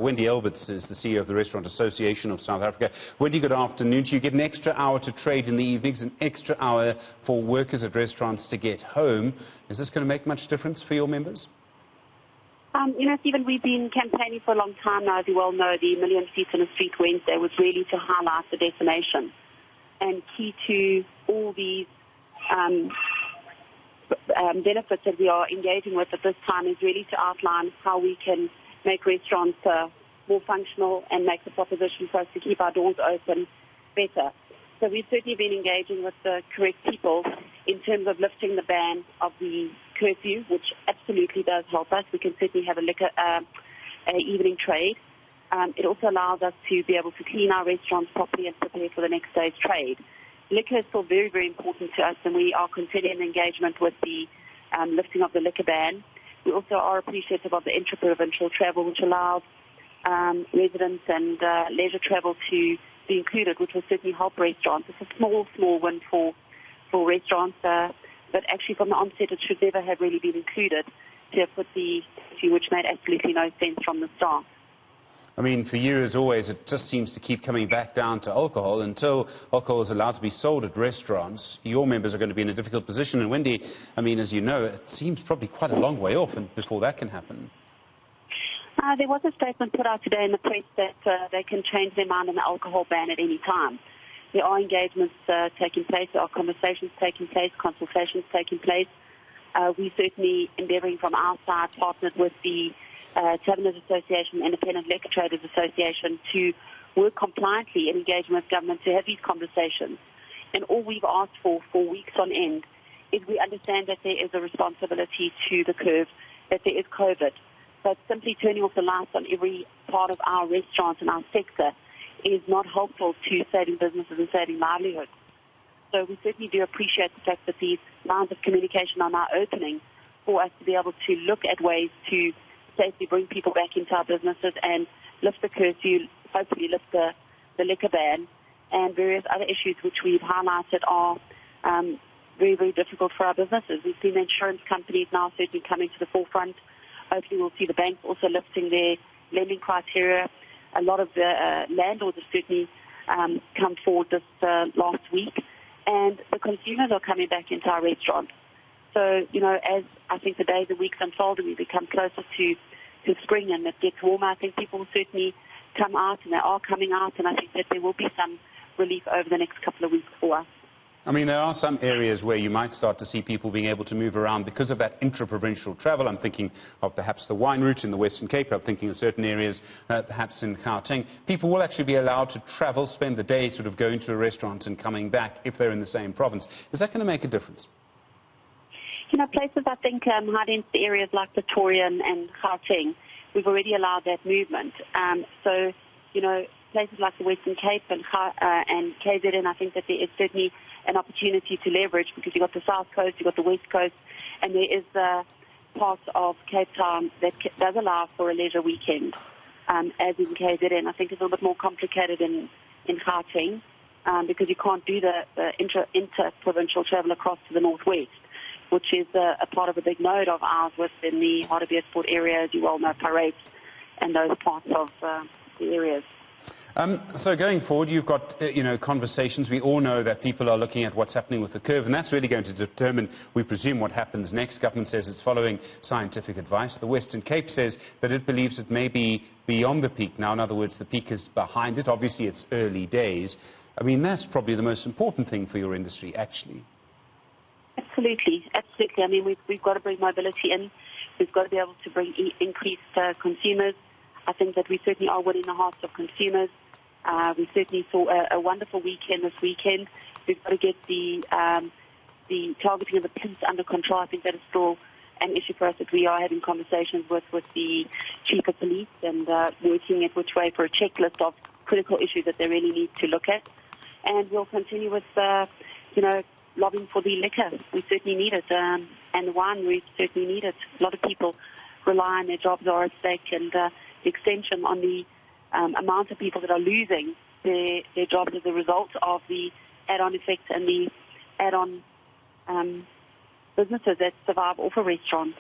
Wendy Alberts is the CEO of the Restaurant Association of South Africa. Wendy, good afternoon to you. You get an extra hour to trade in the evenings, an extra hour for workers at restaurants to get home. Is this going to make much difference for your members? Stephen, we've been campaigning for a long time now. As you well know, the Million Seats in a Street Wednesday was really to highlight the decimation. And key to all these benefits that we are engaging with at this time is really to outline how we can make restaurants more functional and make the proposition for us to keep our doors open better. So we've certainly been engaging with the correct people in terms of lifting the ban of the curfew, which absolutely does help us. We can certainly have an evening trade. It also allows us to be able to clean our restaurants properly and prepare for the next day's trade. Liquor is still very, very important to us, and we are continuing engagement with the lifting of the liquor ban. We also are appreciative of the intra-provincial travel, which allows residents and leisure travel to be included, which will certainly help restaurants. It's a small win for restaurants, but actually from the onset it should never have really been included to have put the issue, which made absolutely no sense from the start. I mean, for you, as always, it just seems to keep coming back down to alcohol. Until alcohol is allowed to be sold at restaurants, your members are going to be in a difficult position. And Wendy, I mean, as you know, it seems probably quite a long way off before that can happen. There was a statement put out today in the press that they can change their mind on the alcohol ban at any time. There are engagements taking place, there are conversations taking place, consultations taking place. We certainly endeavouring from our side, partnered with the Taverners Association, Independent Liquor Traders Association, to work compliantly in engagement with government to have these conversations. And all we've asked for weeks on end is we understand that there is a responsibility to the curve, that there is COVID. But simply turning off the lights on every part of our restaurants and our sector is not helpful to saving businesses and saving livelihoods. So we certainly do appreciate the fact that these lines of communication are now opening for us to be able to look at ways to safely bring people back into our businesses and lift the curfew, hopefully lift the liquor ban, and various other issues which we've highlighted are very, very difficult for our businesses. We've seen the insurance companies now certainly coming to the forefront. Hopefully we'll see the banks also lifting their lending criteria. A lot of the landlords have certainly come forward this last week, and the consumers are coming back into our restaurants. So, as I think the days and weeks unfold and we become closer to spring and it gets warmer, I think people will certainly come out, and they are coming out, and I think that there will be some relief over the next couple of weeks for us. I mean, there are some areas where you might start to see people being able to move around because of that intra-provincial travel. I'm thinking of perhaps the wine route in the Western Cape. I'm thinking of certain areas, perhaps in Gauteng. People will actually be allowed to travel, spend the day sort of going to a restaurant and coming back if they're in the same province. Is that going to make a difference? Places, I think, high-density areas like Pretoria and Gauteng, we've already allowed that movement. So, places like the Western Cape and KZN, I think that there is certainly an opportunity to leverage, because you've got the South Coast, you've got the West Coast, and there is parts of Cape Town that does allow for a leisure weekend, as in KZN. I think it's a little bit more complicated in Gauteng, because you can't do the inter-provincial travel across to the northwest, which is a part of a big node of ours within the Hartbeespoort area, as you well know, Parades and those parts of the areas. So going forward, you've got conversations. We all know that people are looking at what's happening with the curve, and that's really going to determine, we presume, what happens next. Government says it's following scientific advice. The Western Cape says that it believes it may be beyond the peak now. In other words, the peak is behind it. Obviously, it's early days. I mean, that's probably the most important thing for your industry, actually. Absolutely. I mean, we've got to bring mobility in. We've got to be able to bring increased consumers. I think that we certainly are winning the hearts of consumers. We certainly saw a wonderful weekend this weekend. We've got to get the targeting of the police under control. I think that is still an issue for us, that we are having conversations with the chief of police and working at which way for a checklist of critical issues that they really need to look at. And we'll continue with, lobbying for the liquor. We certainly need it, and the wine, we certainly need it. A lot of people rely on their jobs are at stake, and the extension on the amount of people that are losing their jobs as a result of the add-on effects and the add-on businesses that survive off of restaurants.